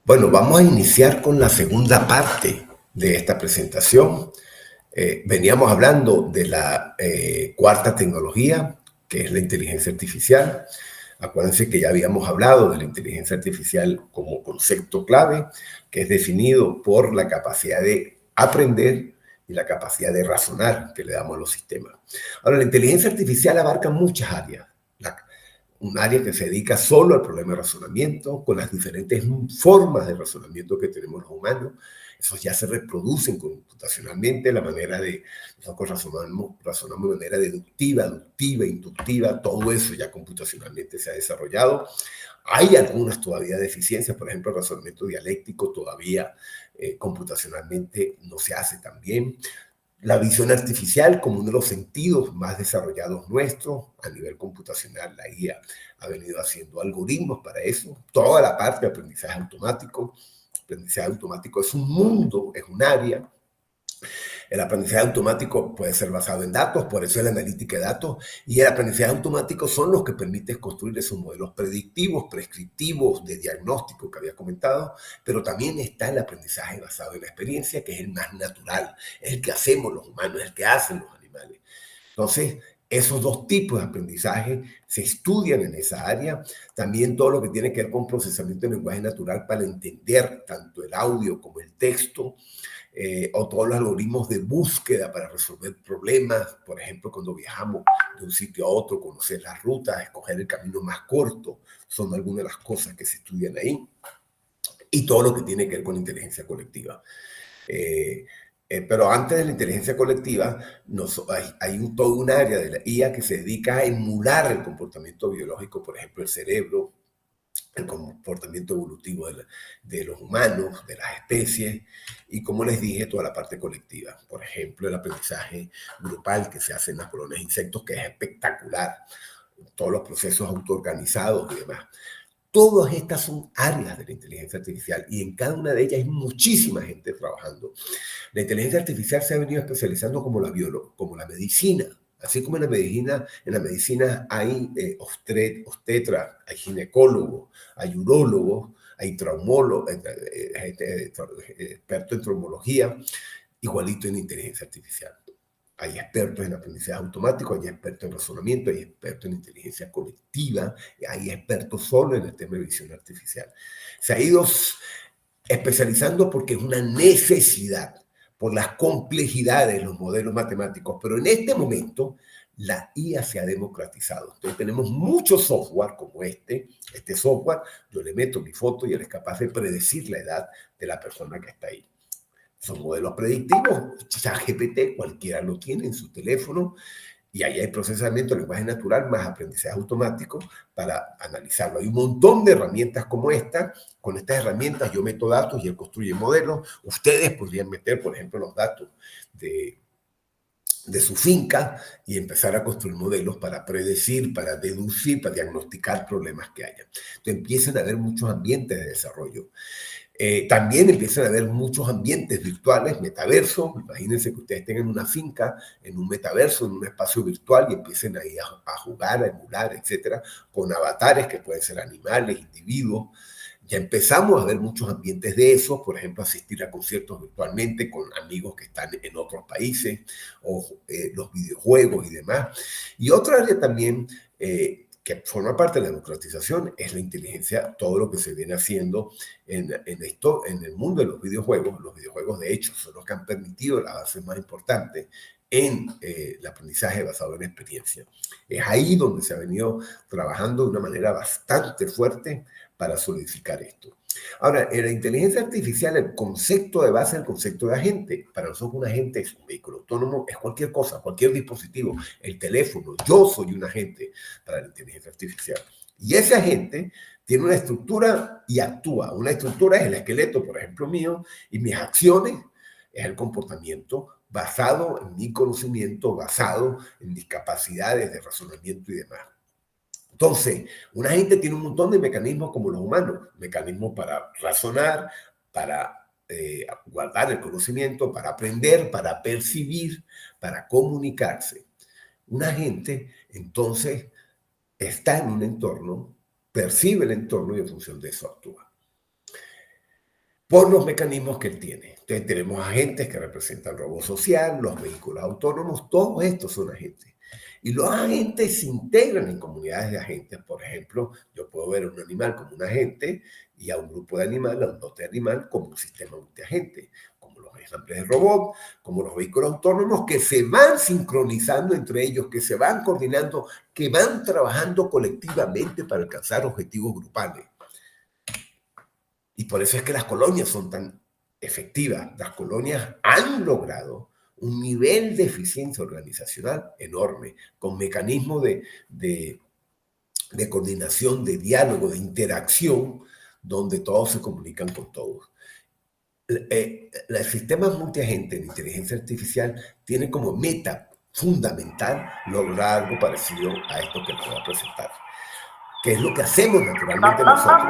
Bueno, vamos a iniciar con la segunda parte de esta presentación. Veníamos hablando de la cuarta tecnología, que es la inteligencia artificial. Acuérdense que ya habíamos hablado de la inteligencia artificial como concepto clave, que es definido por la capacidad de aprender y la capacidad de razonar que le damos a los sistemas. Ahora, la inteligencia artificial abarca muchas áreas. La, un área que se dedica solo al problema de razonamiento, con las diferentes formas de razonamiento que tenemos los humanos. Esos ya se reproducen computacionalmente, la manera de, nosotros razonamos de manera deductiva, aductiva, inductiva, todo eso ya computacionalmente se ha desarrollado. Hay algunas todavía deficiencias, por ejemplo, el razonamiento dialéctico todavía computacionalmente no se hace tan bien. La visión artificial como uno de los sentidos más desarrollados nuestros a nivel computacional, la IA ha venido haciendo algoritmos para eso, toda la parte de aprendizaje automático. Aprendizaje automático es un mundo, es un área. El aprendizaje automático puede ser basado en datos, por eso es la analítica de datos, y el aprendizaje automático son los que permiten construir esos modelos predictivos, prescriptivos, de diagnóstico que había comentado, pero también está el aprendizaje basado en la experiencia, que es el más natural, es el que hacemos los humanos, es el que hacen los animales. Entonces, esos dos tipos de aprendizaje se estudian en esa área. También todo lo que tiene que ver con procesamiento de lenguaje natural para entender tanto el audio como el texto, o todos los algoritmos de búsqueda para resolver problemas, por ejemplo, cuando viajamos de un sitio a otro, conocer las rutas, escoger el camino más corto, son algunas de las cosas que se estudian ahí, y todo lo que tiene que ver con inteligencia colectiva. Eh, pero antes de la inteligencia colectiva, todo un área de la IA que se dedica a emular el comportamiento biológico, por ejemplo, el cerebro, el comportamiento evolutivo de los humanos, de las especies, y como les dije, toda la parte colectiva. Por ejemplo, el aprendizaje grupal que se hace en las colonias de insectos, que es espectacular, todos los procesos autoorganizados y demás. Todas estas son áreas de la inteligencia artificial y en cada una de ellas hay muchísima gente trabajando. La inteligencia artificial se ha venido especializando como como la medicina. Así como en la medicina hay obstetras, hay ginecólogos, hay urólogos, hay traumólogos, expertos en traumología, igualito en inteligencia artificial. Hay expertos en aprendizaje automático, hay expertos en razonamiento, hay expertos en inteligencia colectiva, hay expertos solo en el tema de visión artificial. Se ha ido especializando porque es una necesidad por las complejidades de los modelos matemáticos, pero en este momento la IA se ha democratizado. Entonces tenemos mucho software como este software, yo le meto mi foto y él es capaz de predecir la edad de la persona que está ahí. Son modelos predictivos, ChatGPT, cualquiera lo tiene en su teléfono, y ahí hay procesamiento de lenguaje natural más aprendizaje automático para analizarlo. Hay un montón de herramientas como esta. Con estas herramientas yo meto datos y él construye modelos. Ustedes podrían meter, por ejemplo, los datos de su finca y empezar a construir modelos para predecir, para deducir, para diagnosticar problemas que haya. Entonces empiezan a haber muchos ambientes de desarrollo. También empiezan a haber muchos ambientes virtuales, metaverso. Imagínense que ustedes tengan una finca en un metaverso, en un espacio virtual y empiecen ahí a jugar, a emular, etcétera, con avatares que pueden ser animales, individuos. Ya empezamos a ver muchos ambientes de eso, por ejemplo, asistir a conciertos virtualmente con amigos que están en otros países, o los videojuegos y demás. Y otra área también que forma parte de la democratización es la inteligencia, todo lo que se viene haciendo en el mundo de los videojuegos. Los videojuegos, de hecho, son los que han permitido el avance más importante en el aprendizaje basado en experiencia. Es ahí donde se ha venido trabajando de una manera bastante fuerte para solidificar esto. Ahora, en la inteligencia artificial, el concepto de base es el concepto de agente. Para nosotros un agente es un vehículo autónomo, es cualquier cosa, cualquier dispositivo, el teléfono. Yo soy un agente para la inteligencia artificial. Y ese agente tiene una estructura y actúa. Una estructura es el esqueleto, por ejemplo, mío, y mis acciones es el comportamiento basado en mi conocimiento, basado en mis capacidades de razonamiento y demás. Entonces, una gente tiene un montón de mecanismos como los humanos, mecanismos para razonar, para guardar el conocimiento, para aprender, para percibir, para comunicarse. Una gente, entonces, está en un entorno, percibe el entorno y en función de eso actúa. por los mecanismos que él tiene. Entonces tenemos agentes que representan robo social, los vehículos autónomos, todos estos son agentes. Y los agentes se integran en comunidades de agentes. Por ejemplo, yo puedo ver a un animal como un agente y a un grupo de animales, a un lote de animal, como un sistema multiagente, como los ejemplos de robot, como los vehículos autónomos que se van sincronizando entre ellos, que se van coordinando, que van trabajando colectivamente para alcanzar objetivos grupales. Y por eso es que las colonias son tan efectivas. Las colonias han logrado un nivel de eficiencia organizacional enorme, con mecanismos de coordinación, de diálogo, de interacción, donde todos se comunican con todos. El sistema multiagente de inteligencia artificial tiene como meta fundamental lograr algo parecido a esto que les voy a presentar, que es lo que hacemos naturalmente nosotros.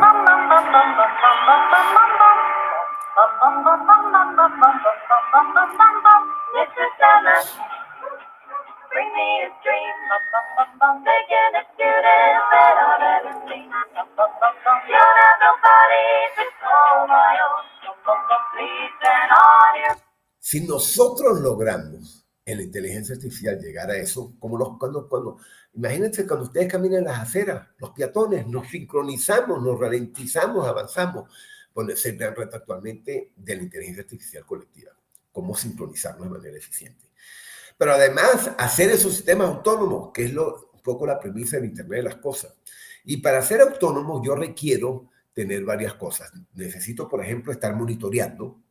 Si nosotros logramos en la inteligencia artificial llegar a eso, como imagínense cuando ustedes caminan en las aceras, los peatones, nos sincronizamos, nos ralentizamos, avanzamos. Bueno, ese es el gran reto actualmente de la inteligencia artificial colectiva, cómo sincronizarnos de manera eficiente. Pero además, hacer esos sistemas autónomos, que es un poco la premisa del Internet de las cosas. Y para ser autónomos yo requiero tener varias cosas. Necesito, por ejemplo, estar monitoreando,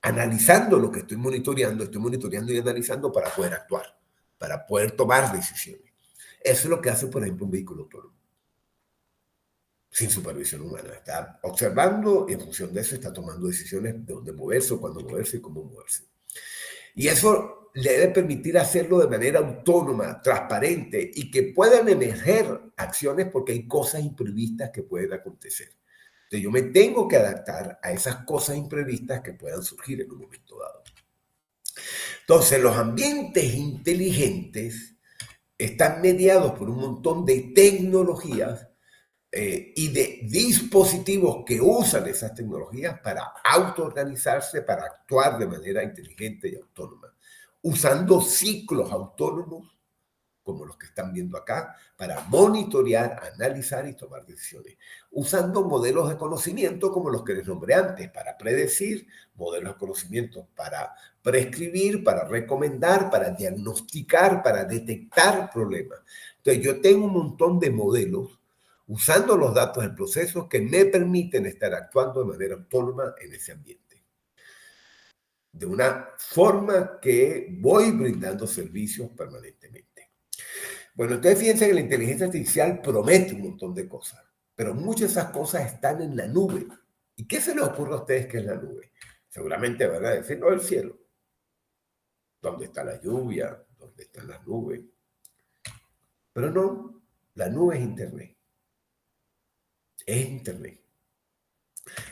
analizando lo que estoy monitoreando y analizando para poder actuar, para poder tomar decisiones. Eso es lo que hace, por ejemplo, un vehículo autónomo, sin supervisión humana. Está observando y en función de eso está tomando decisiones de dónde moverse, cuándo moverse y cómo moverse. Y eso le debe permitir hacerlo de manera autónoma, transparente y que puedan emerger acciones porque hay cosas imprevistas que pueden acontecer. Entonces yo me tengo que adaptar a esas cosas imprevistas que puedan surgir en un momento dado. Entonces los ambientes inteligentes están mediados por un montón de tecnologías y de dispositivos que usan esas tecnologías para autoorganizarse, para actuar de manera inteligente y autónoma, usando ciclos autónomos como los que están viendo acá, para monitorear, analizar y tomar decisiones, usando modelos de conocimiento como los que les nombré antes, para predecir, modelos de conocimiento para prescribir, para recomendar, para diagnosticar, para detectar problemas. Entonces yo tengo un montón de modelos usando los datos del proceso que me permiten estar actuando de manera autónoma en ese ambiente. De una forma que voy brindando servicios permanentemente. Bueno, entonces fíjense que la inteligencia artificial promete un montón de cosas, pero muchas de esas cosas están en la nube. ¿Y qué se les ocurre a ustedes que es la nube? Seguramente van a decir, no, el cielo. ¿Dónde está la lluvia? ¿Dónde están las nubes? Pero no, la nube es Internet. Es Internet.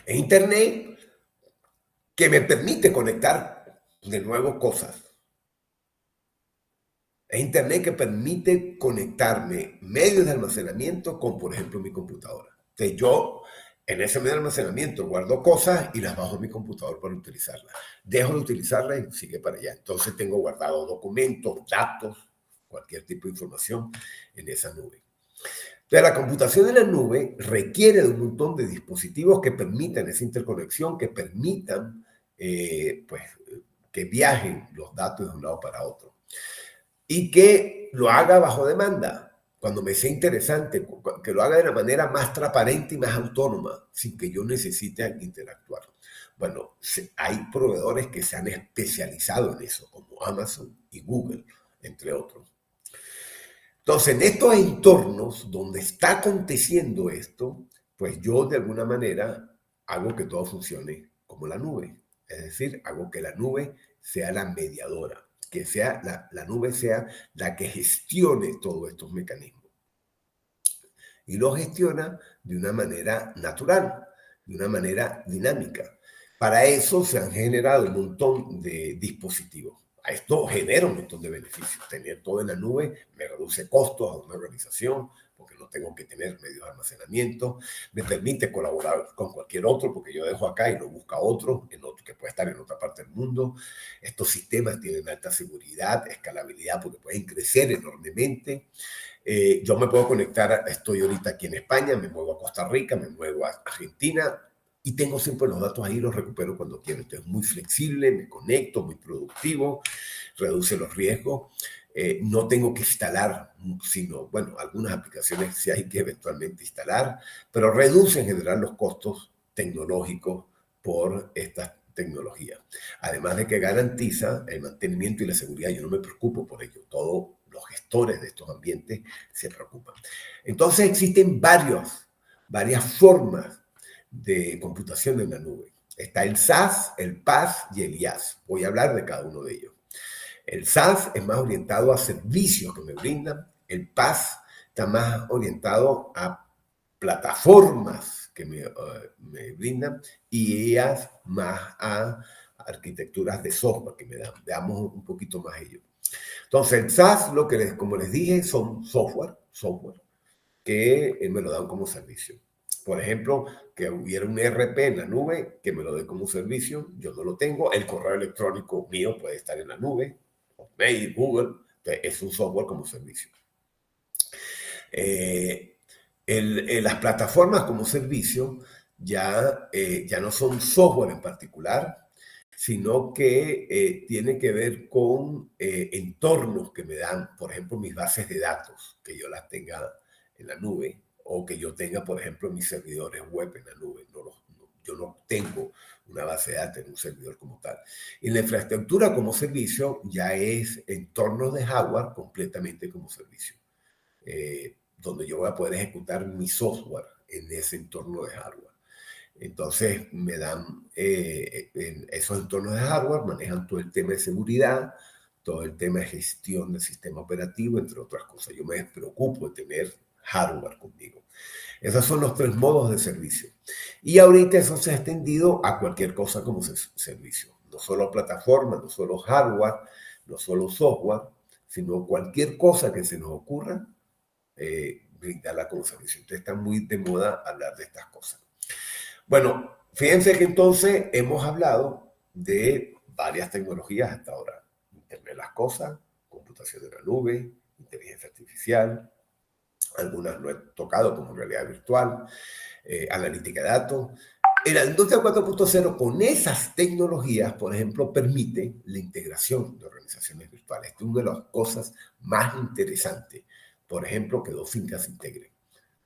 Es Internet que me permite conectar de nuevo cosas. Es Internet que permite conectarme medios de almacenamiento con, por ejemplo, mi computadora. Entonces yo en ese medio de almacenamiento guardo cosas y las bajo en mi computador para utilizarlas. Dejo de utilizarlas y sigue para allá. Entonces tengo guardado documentos, datos, cualquier tipo de información en esa nube. Entonces la computación en la nube requiere de un montón de dispositivos que permitan esa interconexión, que permitan pues, que viajen los datos de un lado para otro. Y que lo haga bajo demanda, cuando me sea interesante, que lo haga de una manera más transparente y más autónoma, sin que yo necesite interactuar. Bueno, hay proveedores que se han especializado en eso, como Amazon y Google, entre otros. Entonces, en estos entornos donde está aconteciendo esto, pues yo de alguna manera hago que todo funcione como la nube. Es decir, hago que la nube sea la mediadora, que sea la nube sea la que gestione todos estos mecanismos. Y lo gestiona de una manera natural, de una manera dinámica. Para eso se han generado un montón de dispositivos. Esto genera un montón de beneficios. Tener todo en la nube me reduce costos a una organización, porque no tengo que tener medios de almacenamiento, me permite colaborar con cualquier otro, porque yo dejo acá y lo busca otro, en otro que puede estar en otra parte del mundo. Estos sistemas tienen alta seguridad, escalabilidad, porque pueden crecer enormemente. Yo me puedo conectar, estoy ahorita aquí en España, me muevo a Costa Rica, me muevo a Argentina y tengo siempre los datos ahí, los recupero cuando quiero. Entonces, muy flexible, me conecto, muy productivo, reduce los riesgos. No tengo que instalar, sino, bueno, algunas aplicaciones sí hay que eventualmente instalar, pero reduce en general los costos tecnológicos por estas tecnologías. Además de que garantiza el mantenimiento y la seguridad, yo no me preocupo por ello, todos los gestores de estos ambientes se preocupan. Entonces existen varias formas de computación en la nube. Está el SaaS, el PaaS y el IaaS. Voy a hablar de cada uno de ellos. El SaaS es más orientado a servicios que me brindan. El PaaS está más orientado a plataformas que me brindan. Y IaaS más a arquitecturas de software que me dan. Veamos un poquito más ello. Entonces, el SaaS, como les dije, son software que me lo dan como servicio. Por ejemplo, que hubiera un ERP en la nube que me lo dé como servicio, yo no lo tengo. El correo electrónico mío puede estar en la nube, Mail, Google, es un software como servicio. Las plataformas como servicio ya no son software en particular, sino que tiene que ver con entornos que me dan, por ejemplo, mis bases de datos, que yo las tenga en la nube, o que yo tenga, por ejemplo, mis servidores web en la nube. Yo no tengo una base de datos en un servidor como tal. Y la infraestructura como servicio ya es entornos de hardware completamente como servicio, donde yo voy a poder ejecutar mi software en ese entorno de hardware. Entonces me dan en esos entornos de hardware, manejan todo el tema de seguridad, todo el tema de gestión del sistema operativo, entre otras cosas. Yo me preocupo de tener hardware conmigo. Esos son los tres modos de servicio. Y ahorita eso se ha extendido a cualquier cosa como servicio. No solo plataforma, no solo hardware, no solo software, sino cualquier cosa que se nos ocurra, brindarla como servicio. Entonces está muy de moda hablar de estas cosas. Bueno, fíjense que entonces hemos hablado de varias tecnologías hasta ahora. Internet de las cosas, computación en la nube, inteligencia artificial, algunas no he tocado como realidad virtual, analítica de datos. En la industria 4.0 con esas tecnologías, por ejemplo, permite la integración de organizaciones virtuales. Esta es una de las cosas más interesantes. Por ejemplo, que dos fincas se integren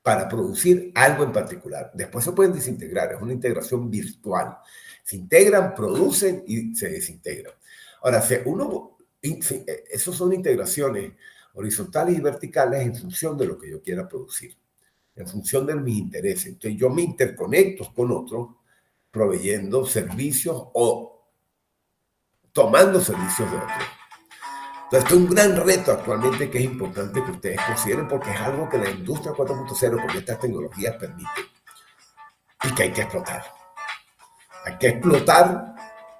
para producir algo en particular. Después se pueden desintegrar, es una integración virtual. Se integran, producen y se desintegran. Ahora, esos son integraciones horizontales y verticales en función de lo que yo quiera producir, en función de mis intereses. Entonces yo me interconecto con otros proveyendo servicios o tomando servicios de otros. Entonces, esto es un gran reto actualmente que es importante que ustedes consideren porque es algo que la industria 4.0 con estas tecnologías permite y que hay que explotar. Hay que explotar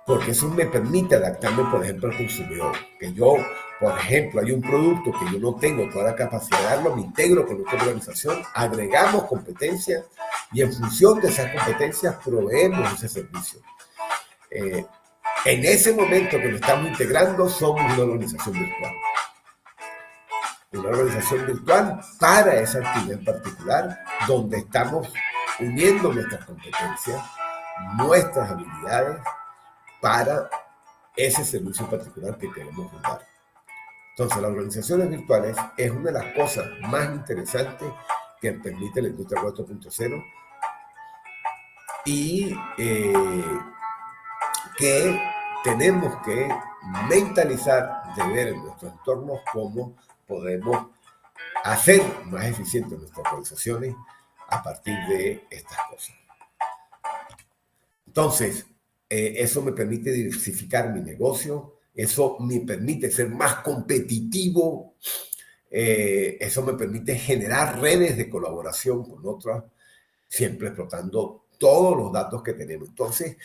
porque eso me permite adaptarme, por ejemplo, al consumidor. Que yo, por ejemplo, hay un producto que yo no tengo toda la capacidad de darlo, me integro con otra organización, agregamos competencias y en función de esas competencias proveemos ese servicio. En ese momento que lo estamos integrando, somos una organización virtual. Una organización virtual para esa actividad en particular, donde estamos uniendo nuestras competencias, nuestras habilidades para ese servicio particular que queremos dar. Entonces, las organizaciones virtuales es una de las cosas más interesantes que permite la industria 4.0 y que tenemos que mentalizar de ver en nuestros entornos cómo podemos hacer más eficientes nuestras organizaciones a partir de estas cosas. Entonces, eso me permite diversificar mi negocio, eso me permite ser más competitivo, eso me permite generar redes de colaboración con otras, siempre explotando todos los datos que tenemos. Entonces,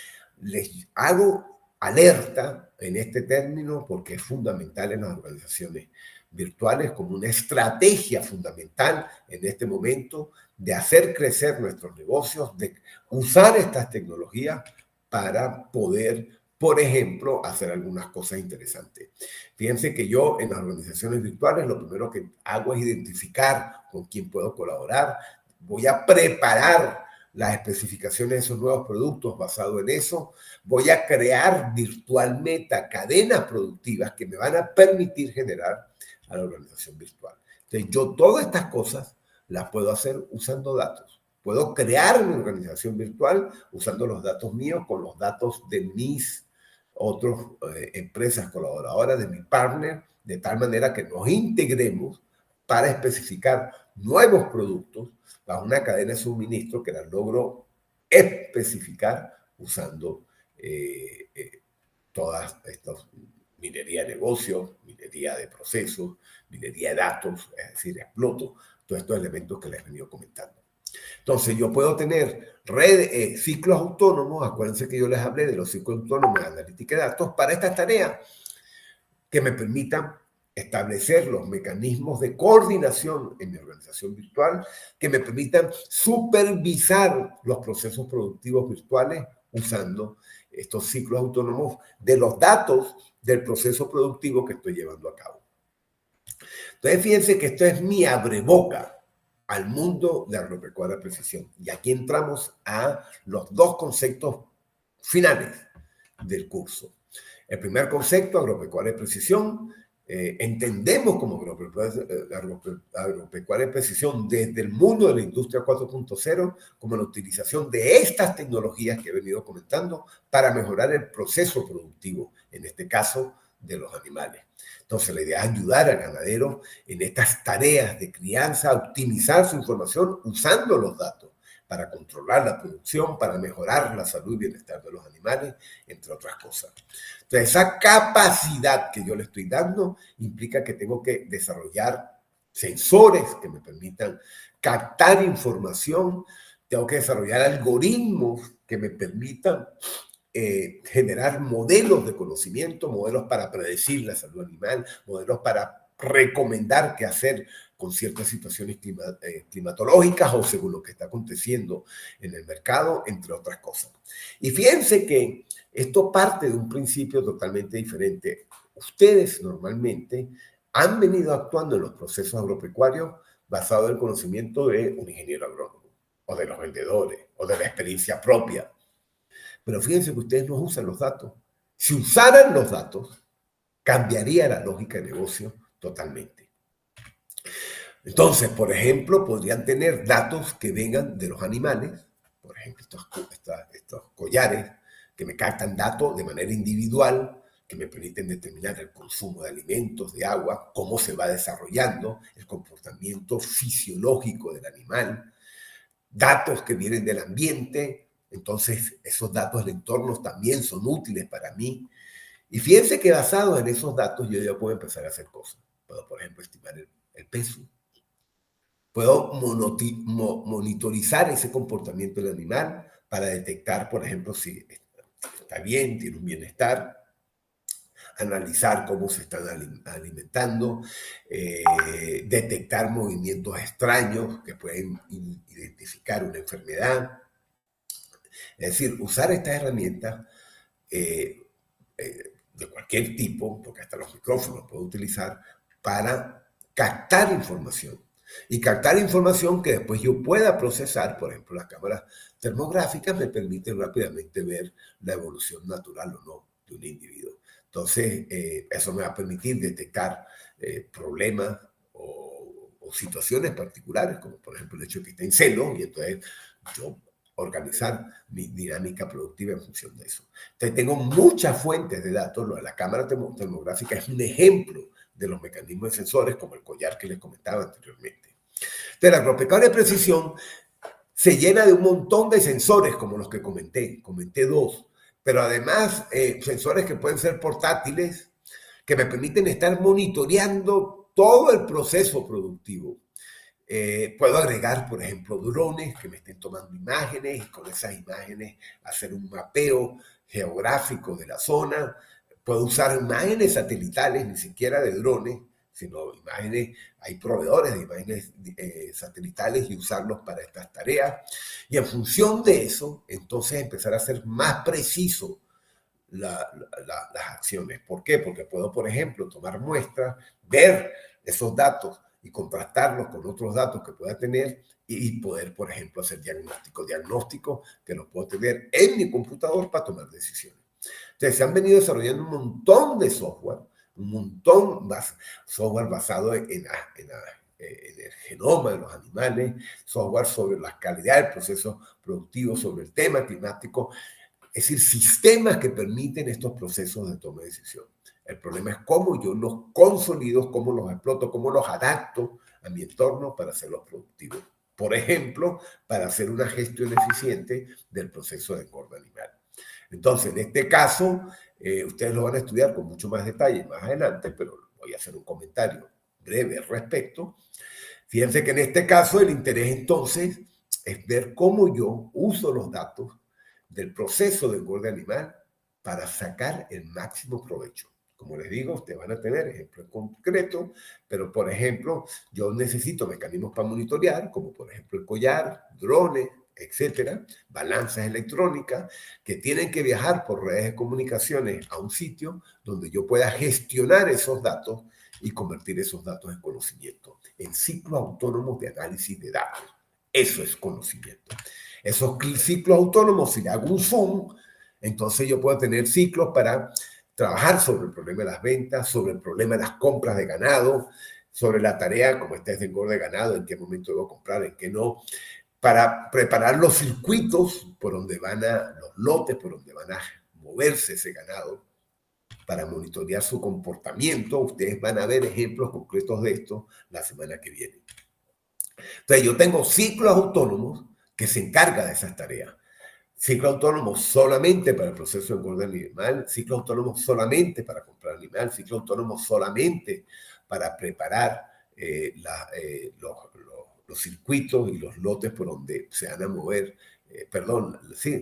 les hago alerta en este término porque es fundamental en las organizaciones virtuales como una estrategia fundamental en este momento de hacer crecer nuestros negocios, de usar estas tecnologías para poder, por ejemplo, hacer algunas cosas interesantes. Fíjense que yo en las organizaciones virtuales lo primero que hago es identificar con quién puedo colaborar. Voy a preparar las especificaciones de esos nuevos productos basado en eso. Voy a crear virtualmente cadenas productivas que me van a permitir generar a la organización virtual. Entonces, yo todas estas cosas las puedo hacer usando datos. Puedo crear una organización virtual usando los datos míos con los datos de mis otras empresas colaboradoras, de mi partner, de tal manera que nos integremos para especificar nuevos productos bajo una cadena de suministro que la logro especificar usando todas estas minería de negocios, minería de procesos, minería de datos, es decir, exploto todos estos elementos que les he venido comentando. Entonces, yo puedo tener ciclos autónomos, acuérdense que yo les hablé de los ciclos autónomos de analítica de datos, para estas tareas que me permitan establecer los mecanismos de coordinación en mi organización virtual, que me permitan supervisar los procesos productivos virtuales usando estos ciclos autónomos de los datos del proceso productivo que estoy llevando a cabo. Entonces, fíjense que esto es mi abreboca al mundo de agropecuaria de precisión. Y aquí entramos a los dos conceptos finales del curso. El primer concepto, agropecuaria de precisión, entendemos como agropecuaria de precisión desde el mundo de la industria 4.0 como la utilización de estas tecnologías que he venido comentando para mejorar el proceso productivo, en este caso de los animales. Entonces, la idea es ayudar al ganadero en estas tareas de crianza, a optimizar su información usando los datos para controlar la producción, para mejorar la salud y bienestar de los animales, entre otras cosas. Entonces, esa capacidad que yo le estoy dando implica que tengo que desarrollar sensores que me permitan captar información, tengo que desarrollar algoritmos que me permitan generar modelos de conocimiento, modelos para predecir la salud animal, modelos para recomendar qué hacer con ciertas situaciones climatológicas o según lo que está aconteciendo en el mercado, entre otras cosas. Y fíjense que esto parte de un principio totalmente diferente. Ustedes normalmente han venido actuando en los procesos agropecuarios basado en el conocimiento de un ingeniero agrónomo, o de los vendedores, o de la experiencia propia. Pero fíjense que ustedes no usan los datos. Si usaran los datos, cambiaría la lógica de negocio totalmente. Entonces, por ejemplo, podrían tener datos que vengan de los animales, por ejemplo, estos collares que me captan datos de manera individual, que me permiten determinar el consumo de alimentos, de agua, cómo se va desarrollando, el comportamiento fisiológico del animal, datos que vienen del ambiente. Entonces, esos datos del entorno también son útiles para mí. Y fíjense que basado en esos datos yo ya puedo empezar a hacer cosas. Puedo, por ejemplo, estimar el peso. Puedo monitorizar ese comportamiento del animal para detectar, por ejemplo, si está bien, tiene un bienestar, analizar cómo se están alimentando, detectar movimientos extraños que pueden identificar una enfermedad. Es decir, usar estas herramientas de cualquier tipo, porque hasta los micrófonos puedo utilizar, para captar información. Y captar información que después yo pueda procesar, por ejemplo, las cámaras termográficas me permiten rápidamente ver la evolución natural o no de un individuo. Entonces, eso me va a permitir detectar problemas o situaciones particulares, como por ejemplo el hecho de que esté en celo, y entonces yo organizar mi dinámica productiva en función de eso. Entonces, tengo muchas fuentes de datos. Lo de la cámara termográfica es un ejemplo de los mecanismos de sensores, como el collar que les comentaba anteriormente. Entonces, la agropecuaria de precisión se llena de un montón de sensores, como los que comenté. Comenté dos. Pero además, sensores que pueden ser portátiles, que me permiten estar monitoreando todo el proceso productivo. Puedo agregar, por ejemplo, drones que me estén tomando imágenes y con esas imágenes hacer un mapeo geográfico de la zona. Puedo usar imágenes satelitales, ni siquiera de drones, sino imágenes, hay proveedores de imágenes satelitales y usarlos para estas tareas. Y en función de eso, entonces empezar a ser más preciso las acciones. ¿Por qué? Porque puedo, por ejemplo, tomar muestras, ver esos datos y contrastarlos con otros datos que pueda tener y poder, por ejemplo, hacer diagnóstico que lo puedo tener en mi computador para tomar decisiones. Entonces, se han venido desarrollando un montón de software, un montón de software basado en el genoma de los animales, software sobre la calidad del proceso productivo, sobre el tema climático, es decir, sistemas que permiten estos procesos de toma de decisión. El problema es cómo yo los consolido, cómo los exploto, cómo los adapto a mi entorno para hacerlos productivos. Por ejemplo, para hacer una gestión eficiente del proceso de engorda animal. Entonces, en este caso, ustedes lo van a estudiar con mucho más detalle más adelante, pero voy a hacer un comentario breve al respecto. Fíjense que en este caso el interés entonces es ver cómo yo uso los datos del proceso de engorde animal para sacar el máximo provecho. Como les digo, ustedes van a tener ejemplos concretos, pero por ejemplo, yo necesito mecanismos para monitorear, como por ejemplo el collar, drones, etcétera, balanzas electrónicas que tienen que viajar por redes de comunicaciones a un sitio donde yo pueda gestionar esos datos y convertir esos datos en conocimiento, en ciclos autónomos de análisis de datos. Eso es conocimiento. Esos ciclos autónomos, si le hago un zoom, entonces yo puedo tener ciclos para trabajar sobre el problema de las ventas, sobre el problema de las compras de ganado, sobre la tarea, como esta es de engorde de ganado, en qué momento debo comprar, en qué no, para preparar los circuitos por donde van los lotes, por donde van a moverse ese ganado, para monitorear su comportamiento. Ustedes van a ver ejemplos concretos de esto la semana que viene. Entonces, yo tengo ciclos autónomos que se encargan de esas tareas. Ciclo autónomo solamente para el proceso de engorde animal, ciclo autónomo solamente para comprar animal, ciclo autónomo solamente para preparar los circuitos y los lotes por donde se van a mover,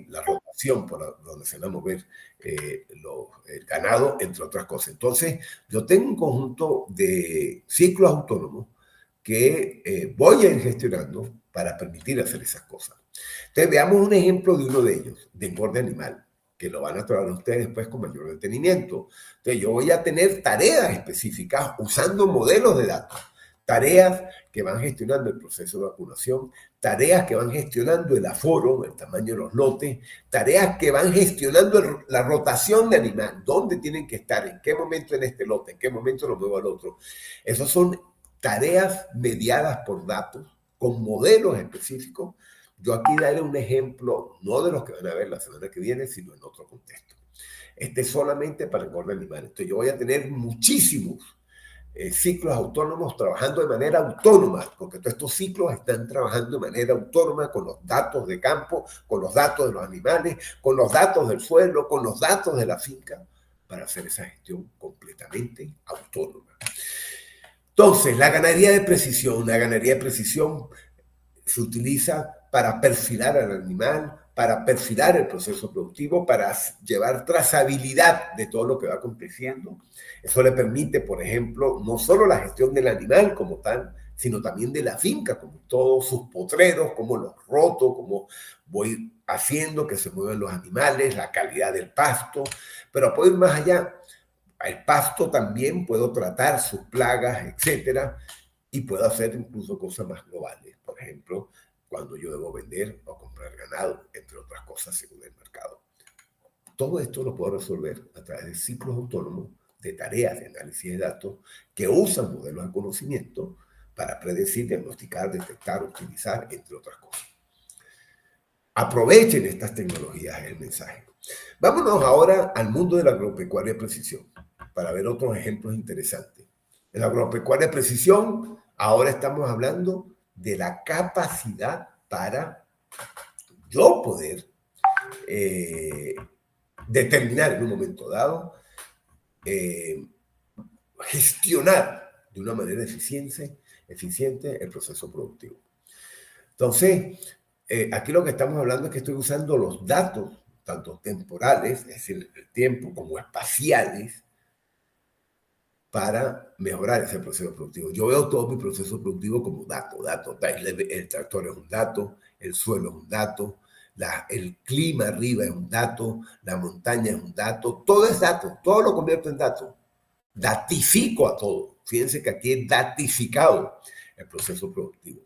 la rotación por donde se van a mover el ganado, entre otras cosas. Entonces, yo tengo un conjunto de ciclos autónomos que voy a ir gestionando para permitir hacer esas cosas. Entonces, veamos un ejemplo de uno de ellos, de engorde animal, que lo van a trabajar ustedes después con mayor detenimiento. Entonces, yo voy a tener tareas específicas usando modelos de datos, tareas que van gestionando el proceso de vacunación, tareas que van gestionando el aforo, el tamaño de los lotes, tareas que van gestionando la rotación de animal, dónde tienen que estar, en qué momento en este lote, en qué momento lo muevo al otro. Esos son tareas mediadas por datos con modelos específicos. Yo aquí daré un ejemplo, no de los que van a ver la semana que viene, sino en otro contexto. Este es solamente para engorde animal. Entonces yo voy a tener muchísimos ciclos autónomos trabajando de manera autónoma, porque todos estos ciclos están trabajando de manera autónoma con los datos de campo, con los datos de los animales, con los datos del suelo, con los datos de la finca, para hacer esa gestión completamente autónoma. Entonces, la ganadería de precisión se utiliza para perfilar al animal, para perfilar el proceso productivo, para llevar trazabilidad de todo lo que va aconteciendo. Eso le permite, por ejemplo, no solo la gestión del animal como tal, sino también de la finca, como todos sus potreros, cómo los roto, cómo voy haciendo que se muevan los animales, la calidad del pasto, pero puedo ir más allá. El pasto también puedo tratar sus plagas, etcétera, y puedo hacer incluso cosas más globales. Por ejemplo, cuando yo debo vender o comprar ganado, entre otras cosas, según el mercado. Todo esto lo puedo resolver a través de ciclos autónomos de tareas de análisis de datos que usan modelos de conocimiento para predecir, diagnosticar, detectar, optimizar, entre otras cosas. Aprovechen estas tecnologías, es el mensaje. Vámonos ahora al mundo de la agropecuaria de precisión para ver otros ejemplos interesantes. En la agropecuaria de precisión, ahora estamos hablando de la capacidad para yo poder determinar en un momento dado, gestionar de una manera eficiente el proceso productivo. Entonces, aquí lo que estamos hablando es que estoy usando los datos, tanto temporales, es decir, el tiempo, como espaciales, para mejorar ese proceso productivo. Yo veo todo mi proceso productivo como dato. El tractor es un dato, el suelo es un dato, el clima arriba es un dato, la montaña es un dato, todo es dato, todo lo convierto en dato. Datifico a todo. Fíjense que aquí es datificado el proceso productivo.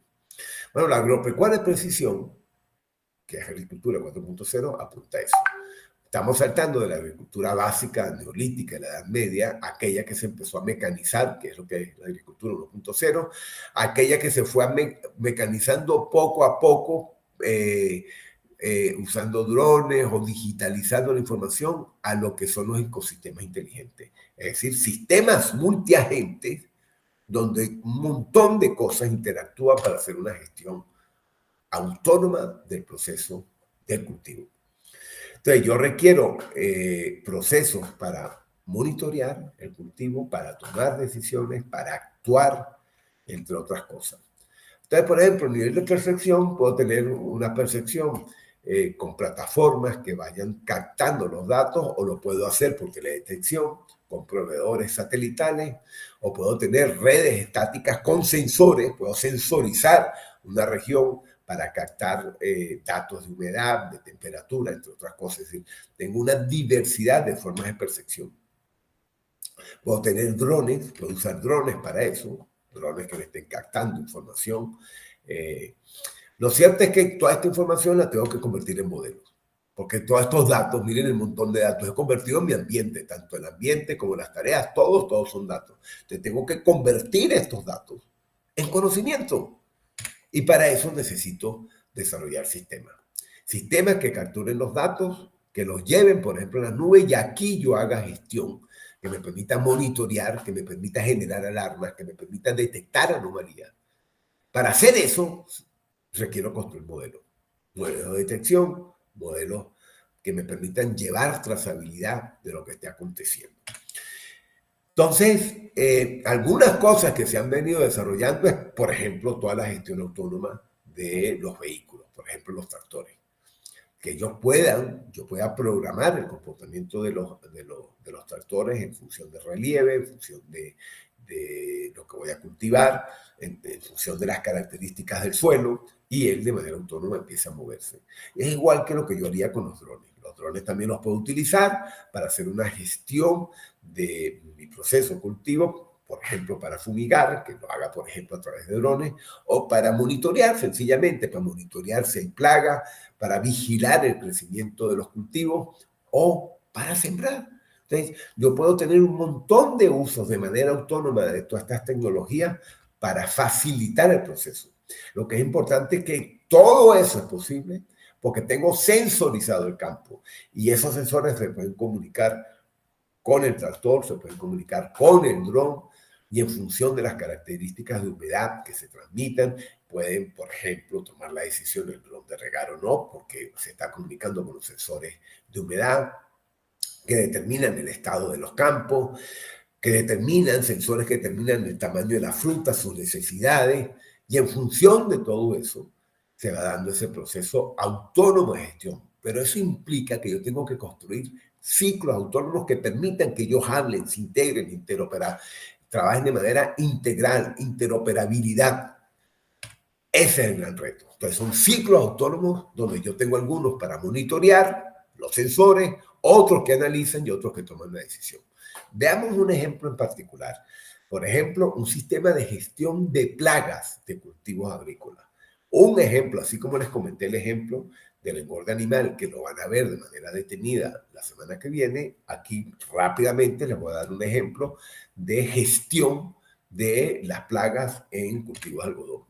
Bueno, la agropecuaria de precisión, que es agricultura 4.0, apunta a eso. Estamos saltando de la agricultura básica, neolítica, de la Edad Media, aquella que se empezó a mecanizar, que es lo que es la agricultura 1.0, aquella que se fue mecanizando poco a poco, usando drones o digitalizando la información, a lo que son los ecosistemas inteligentes. Es decir, sistemas multiagentes donde un montón de cosas interactúan para hacer una gestión autónoma del proceso del cultivo. Entonces, yo requiero procesos para monitorear el cultivo, para tomar decisiones, para actuar, entre otras cosas. Entonces, por ejemplo, a nivel de percepción, puedo tener una percepción con plataformas que vayan captando los datos, o lo puedo hacer por teledetección, con proveedores satelitales, o puedo tener redes estáticas con sensores, puedo sensorizar una región para captar datos de humedad, de temperatura, entre otras cosas. Es decir, tengo una diversidad de formas de percepción. Puedo tener drones, puedo usar drones para eso, drones que me estén captando información. Lo cierto es que toda esta información la tengo que convertir en modelos, porque todos estos datos, miren el montón de datos, he convertido en mi ambiente, tanto el ambiente como las tareas, todos son datos. Entonces tengo que convertir estos datos en conocimiento. Y para eso necesito desarrollar sistemas. Sistemas que capturen los datos, que los lleven, por ejemplo, a las nubes, y aquí yo haga gestión, que me permita monitorear, que me permita generar alarmas, que me permita detectar anomalías. Para hacer eso, requiero construir modelos. Modelos de detección, modelos que me permitan llevar trazabilidad de lo que esté aconteciendo. Entonces, algunas cosas que se han venido desarrollando es, por ejemplo, toda la gestión autónoma de los vehículos, por ejemplo, los tractores. Que yo pueda programar el comportamiento de los tractores en función de relieve, en función de lo que voy a cultivar, en función de las características del suelo, y él de manera autónoma empieza a moverse. Es igual que lo que yo haría con los drones. Los drones también los puedo utilizar para hacer una gestión de mi proceso cultivo, por ejemplo, para fumigar, que lo haga, por ejemplo, a través de drones, o para monitorear, sencillamente, para monitorear si hay plaga, para vigilar el crecimiento de los cultivos, o para sembrar. Entonces, yo puedo tener un montón de usos de manera autónoma de todas estas tecnologías para facilitar el proceso. Lo que es importante es que todo eso es posible porque tengo sensorizado el campo, y esos sensores se pueden comunicar con el tractor, se pueden comunicar con el dron, y en función de las características de humedad que se transmitan, pueden, por ejemplo, tomar la decisión del dron de regar o no, porque se está comunicando con los sensores de humedad que determinan el estado de los campos, que determinan, sensores que determinan el tamaño de la fruta, sus necesidades, y en función de todo eso se va dando ese proceso autónomo de gestión. Pero eso implica que yo tengo que construir ciclos autónomos que permitan que ellos hablen, se integren, trabajen de manera integral, interoperabilidad. Ese es el gran reto. Entonces son ciclos autónomos donde yo tengo algunos para monitorear los sensores, otros que analizan y otros que toman la decisión. Veamos un ejemplo en particular. Por ejemplo, un sistema de gestión de plagas de cultivos agrícolas. Un ejemplo, así como les comenté el ejemplo del engorde animal, que lo van a ver de manera detenida la semana que viene, aquí rápidamente les voy a dar un ejemplo de gestión de las plagas en cultivos de algodón.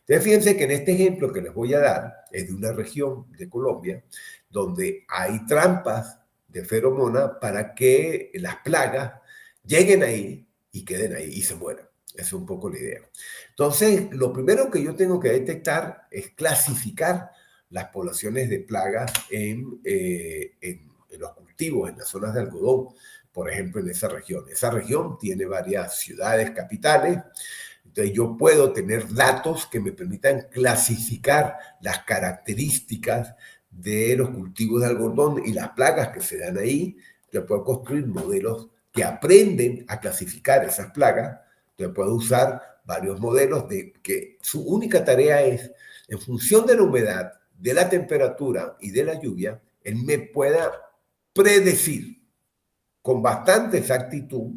Entonces, fíjense que en este ejemplo que les voy a dar es de una región de Colombia donde hay trampas de feromona para que las plagas lleguen ahí y queden ahí y se mueran. Esa es un poco la idea. Entonces, lo primero que yo tengo que detectar es clasificar las poblaciones de plagas en los cultivos, en las zonas de algodón, por ejemplo, en esa región. Esa región tiene varias ciudades capitales. Entonces yo puedo tener datos que me permitan clasificar las características de los cultivos de algodón y las plagas que se dan ahí. Yo puedo construir modelos que aprenden a clasificar esas plagas. Entonces puedo usar varios modelos de que su única tarea es, en función de la humedad, de la temperatura y de la lluvia, él me pueda predecir con bastante exactitud,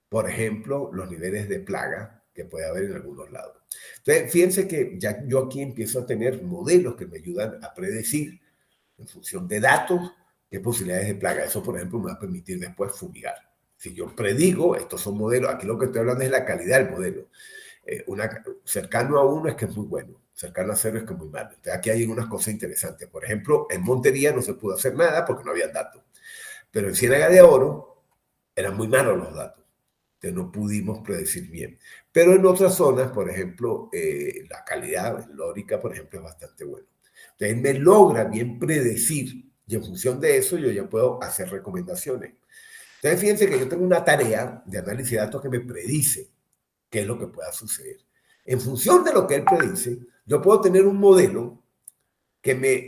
por ejemplo, los niveles de plaga que puede haber en algunos lados. Entonces, fíjense que ya yo aquí empiezo a tener modelos que me ayudan a predecir, en función de datos, qué posibilidades de plaga. Eso, por ejemplo, me va a permitir después fumigar. Si yo predigo, estos son modelos, aquí lo que estoy hablando es la calidad del modelo. Cercano a 1 es que es muy bueno, cercano a 0 es que es muy malo. Entonces, aquí hay unas cosas interesantes. Por ejemplo, en Montería no se pudo hacer nada porque no había datos. Pero en Ciénaga de Oro eran muy malos los datos. Entonces no pudimos predecir bien. Pero en otras zonas, por ejemplo, la calidad lórica, por ejemplo, es bastante buena. Entonces me logra bien predecir y en función de eso yo ya puedo hacer recomendaciones. Entonces fíjense que yo tengo una tarea de análisis de datos que me predice qué es lo que pueda suceder. En función de lo que él predice, yo puedo tener un modelo que me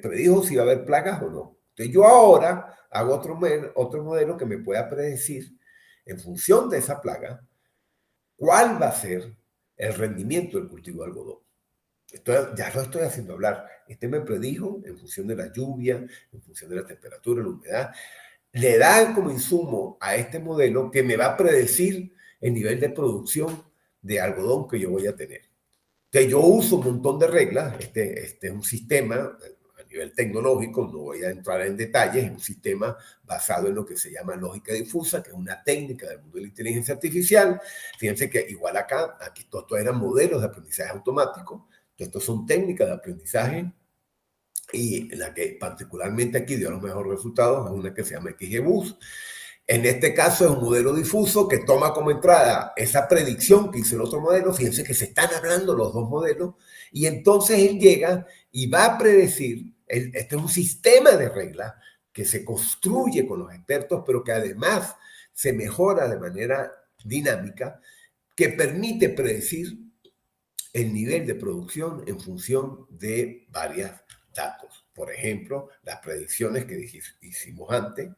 predijo si va a haber plagas o no. Entonces yo ahora hago otro modelo que me pueda predecir, en función de esa plaga, cuál va a ser el rendimiento del cultivo de algodón. Ya lo estoy haciendo hablar. Este me predijo en función de la lluvia, en función de la temperatura, la humedad. Le da como insumo a este modelo que me va a predecir el nivel de producción de algodón que yo voy a tener. Que yo uso un montón de reglas. Este es un sistema a nivel tecnológico, no voy a entrar en detalles, es un sistema basado en lo que se llama lógica difusa, que es una técnica del mundo de la inteligencia artificial. Fíjense que igual acá, aquí todos eran modelos de aprendizaje automático, estos son técnicas de aprendizaje y la que particularmente aquí dio los mejores resultados es una que se llama XGBoost. En este caso es un modelo difuso que toma como entrada esa predicción que hizo el otro modelo. Fíjense que se están hablando los dos modelos y entonces él llega y va a predecir, este es un sistema de reglas que se construye con los expertos, pero que además se mejora de manera dinámica, que permite predecir el nivel de producción en función de varios datos. Por ejemplo, las predicciones que hicimos antes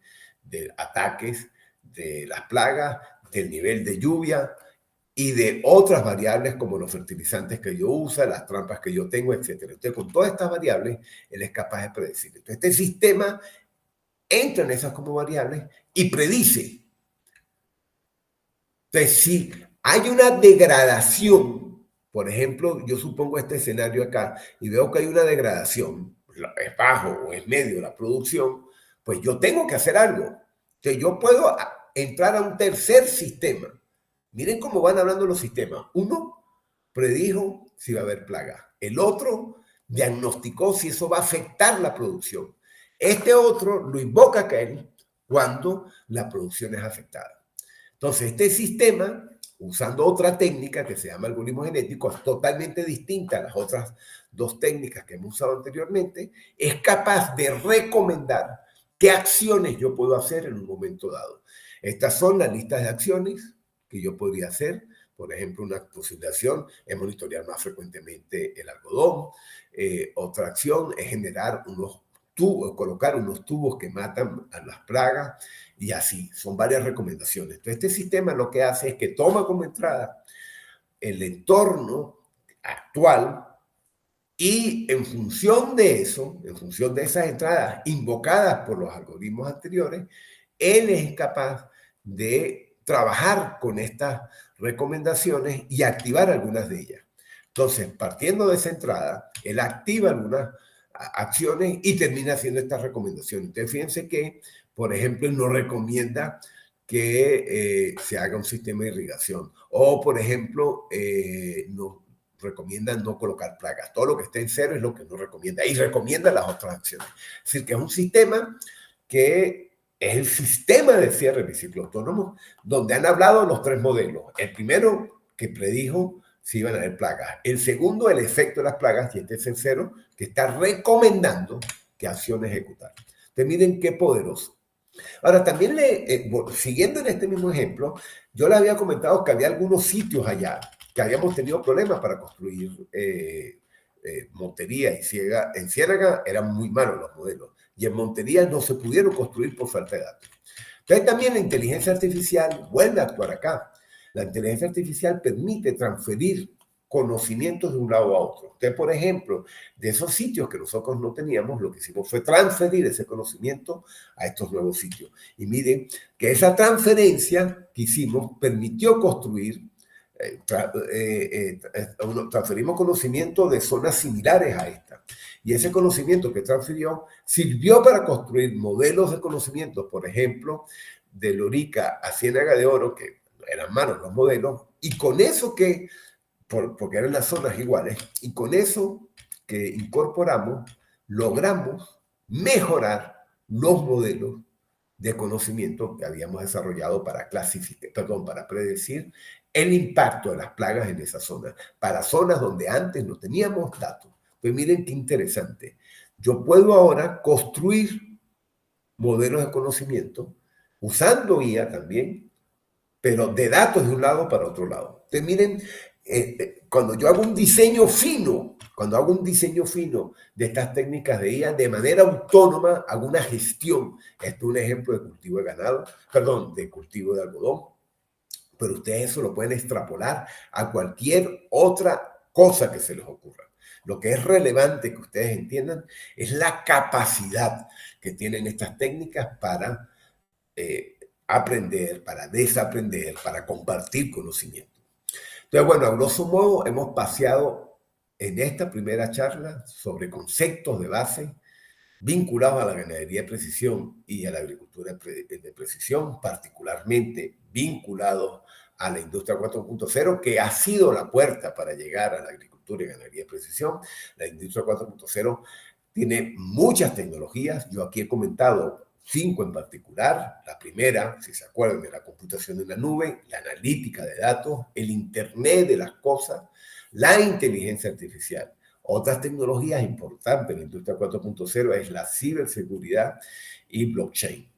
de ataques, de las plagas, del nivel de lluvia y de otras variables como los fertilizantes que yo uso, las trampas que yo tengo, etc. Entonces, con todas estas variables, él es capaz de predecir. Entonces, este sistema entra en esas como variables y predice. Entonces, si hay una degradación, por ejemplo, yo supongo este escenario acá y veo que hay una degradación, es bajo o es medio la producción, pues yo tengo que hacer algo. Entonces, yo puedo entrar a un tercer sistema. Miren cómo van hablando los sistemas. Uno predijo si va a haber plaga. El otro diagnosticó si eso va a afectar la producción. Este otro lo invoca a él cuando la producción es afectada. Entonces, este sistema, usando otra técnica que se llama algoritmo genético, es totalmente distinta a las otras dos técnicas que hemos usado anteriormente, es capaz de recomendar qué acciones yo puedo hacer en un momento dado. Estas son las listas de acciones que yo podría hacer. Por ejemplo, una posible acción es monitorear más frecuentemente el algodón. Otra acción es generar unos tubos, colocar unos tubos que matan a las plagas y así. Son varias recomendaciones. Entonces, este sistema lo que hace es que toma como entrada el entorno actual y en función de eso, en función de esas entradas invocadas por los algoritmos anteriores, él es capaz de trabajar con estas recomendaciones y activar algunas de ellas. Entonces, partiendo de esa entrada, él activa algunas acciones y termina haciendo estas recomendaciones. Entonces, fíjense que, por ejemplo, él nos recomienda que se haga un sistema de irrigación o, por ejemplo, nos recomienda no colocar plagas. Todo lo que esté en cero es lo que no recomienda y recomienda las otras acciones. Es decir, que es un sistema que es el sistema de cierre de ciclo autónomo, donde han hablado los tres modelos. El primero, que predijo si iban a haber plagas. El segundo, el efecto de las plagas, y este es el tercero, que está recomendando qué acción ejecutar. Entonces, miren qué poderoso. Ahora, también siguiendo en este mismo ejemplo, yo les había comentado que había algunos sitios allá que habíamos tenido problemas para construir Montería y en Ciénaga eran muy malos los modelos. y en Montería no se pudieron construir por falta de datos. Entonces también la inteligencia artificial vuelve a actuar acá. La inteligencia artificial permite transferir conocimientos de un lado a otro. Entonces, por ejemplo, de esos sitios que nosotros no teníamos, lo que hicimos fue transferir ese conocimiento a estos nuevos sitios. Y miren que esa transferencia que hicimos permitió construir, transferimos conocimiento de zonas similares a esta. Y ese conocimiento que transfirió sirvió para construir modelos de conocimiento, por ejemplo, de Lorica a Ciénaga de Oro, que eran malos los modelos, y con eso que porque eran las zonas iguales, y con eso que incorporamos, logramos mejorar los modelos de conocimiento que habíamos desarrollado para para predecir el impacto de las plagas en esa zona, para zonas donde antes no teníamos datos. Pues miren qué interesante. Yo puedo ahora construir modelos de conocimiento usando IA también, pero de datos de un lado para otro lado. Entonces, miren, cuando yo hago un diseño fino, de estas técnicas de IA, de manera autónoma, hago una gestión. Esto es un ejemplo de cultivo de ganado, perdón, de cultivo de algodón, pero ustedes eso lo pueden extrapolar a cualquier otra cosa que se les ocurra. Lo que es relevante que ustedes entiendan es la capacidad que tienen estas técnicas para aprender, para desaprender, para compartir conocimiento. Entonces, bueno, a grosso modo hemos paseado en esta primera charla sobre conceptos de base vinculados a la ganadería de precisión y a la agricultura de precisión, particularmente vinculados a la industria 4.0, que ha sido la puerta para llegar a la agricultura y ganadería de precisión. La industria 4.0 tiene muchas tecnologías. Yo aquí he comentado 5 en particular. La primera, si se acuerdan, de la computación en la nube, la analítica de datos, el Internet de las cosas, la inteligencia artificial. Otras tecnologías importantes en la industria 4.0 es la ciberseguridad y blockchain,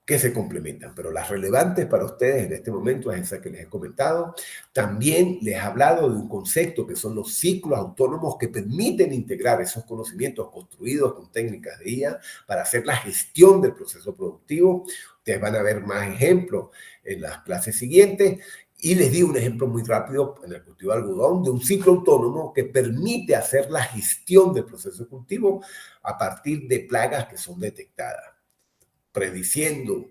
que se complementan, pero las relevantes para ustedes en este momento es esa que les he comentado. También les he hablado de un concepto que son los ciclos autónomos que permiten integrar esos conocimientos construidos con técnicas de IA para hacer la gestión del proceso productivo. Ustedes van a ver más ejemplos en las clases siguientes. Y les di un ejemplo muy rápido en el cultivo de algodón de un ciclo autónomo que permite hacer la gestión del proceso de cultivo a partir de plagas que son detectadas, prediciendo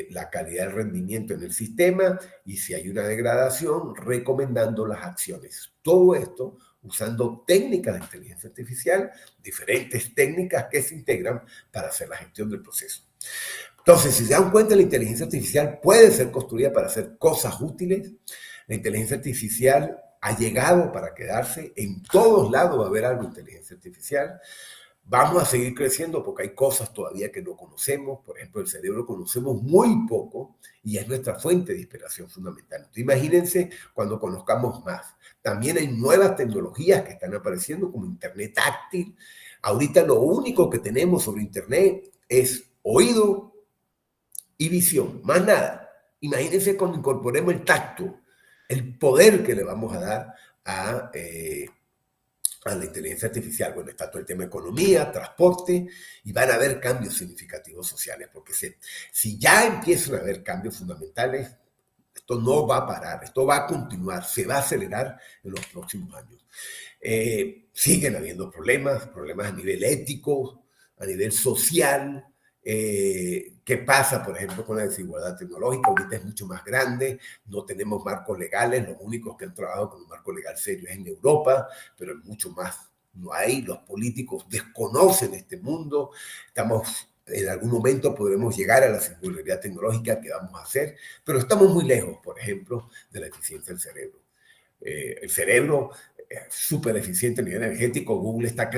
la calidad del rendimiento en el sistema y si hay una degradación, recomendando las acciones. Todo esto usando técnicas de inteligencia artificial, diferentes técnicas que se integran para hacer la gestión del proceso. Entonces, si se dan cuenta, la inteligencia artificial puede ser construida para hacer cosas útiles. La inteligencia artificial ha llegado para quedarse. En todos lados va a haber algo de inteligencia artificial. Vamos a seguir creciendo porque hay cosas todavía que no conocemos. Por ejemplo, el cerebro conocemos muy poco y es nuestra fuente de inspiración fundamental. Entonces, imagínense cuando conozcamos más. También hay nuevas tecnologías que están apareciendo como Internet táctil. Ahorita lo único que tenemos sobre Internet es oído y visión, más nada. Imagínense cuando incorporemos el tacto, el poder que le vamos a dar a la inteligencia artificial. Bueno, está todo el tema de economía, transporte, y van a haber cambios significativos sociales, porque si ya empiezan a haber cambios fundamentales, esto no va a parar, esto va a continuar, se va a acelerar en los próximos años. Siguen habiendo problemas a nivel ético, a nivel social. ¿Qué pasa, por ejemplo, con la desigualdad tecnológica? Ahorita es mucho más grande, no tenemos marcos legales, los únicos que han trabajado con un marco legal serio es en Europa, pero en mucho más no hay. Los políticos desconocen este mundo. En algún momento podremos llegar a la singularidad tecnológica que vamos a hacer, pero estamos muy lejos, por ejemplo, de la eficiencia del cerebro. El cerebro es súper eficiente a nivel energético. Google está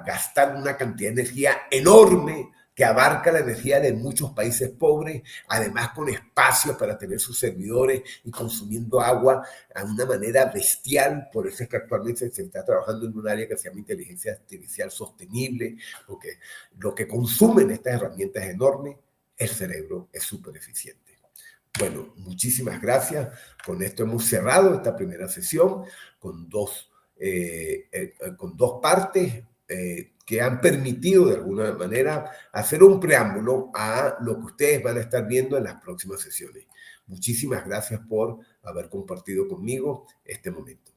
gastando una cantidad de energía enorme que abarca la energía de muchos países pobres, además con espacios para tener sus servidores y consumiendo agua de una manera bestial. Por eso es que actualmente se está trabajando en un área que se llama inteligencia artificial sostenible, porque lo que consumen estas herramientas es enorme. El cerebro es súper eficiente. Bueno, muchísimas gracias. Con esto hemos cerrado esta primera sesión con dos partes. que han permitido de alguna manera hacer un preámbulo a lo que ustedes van a estar viendo en las próximas sesiones. Muchísimas gracias por haber compartido conmigo este momento.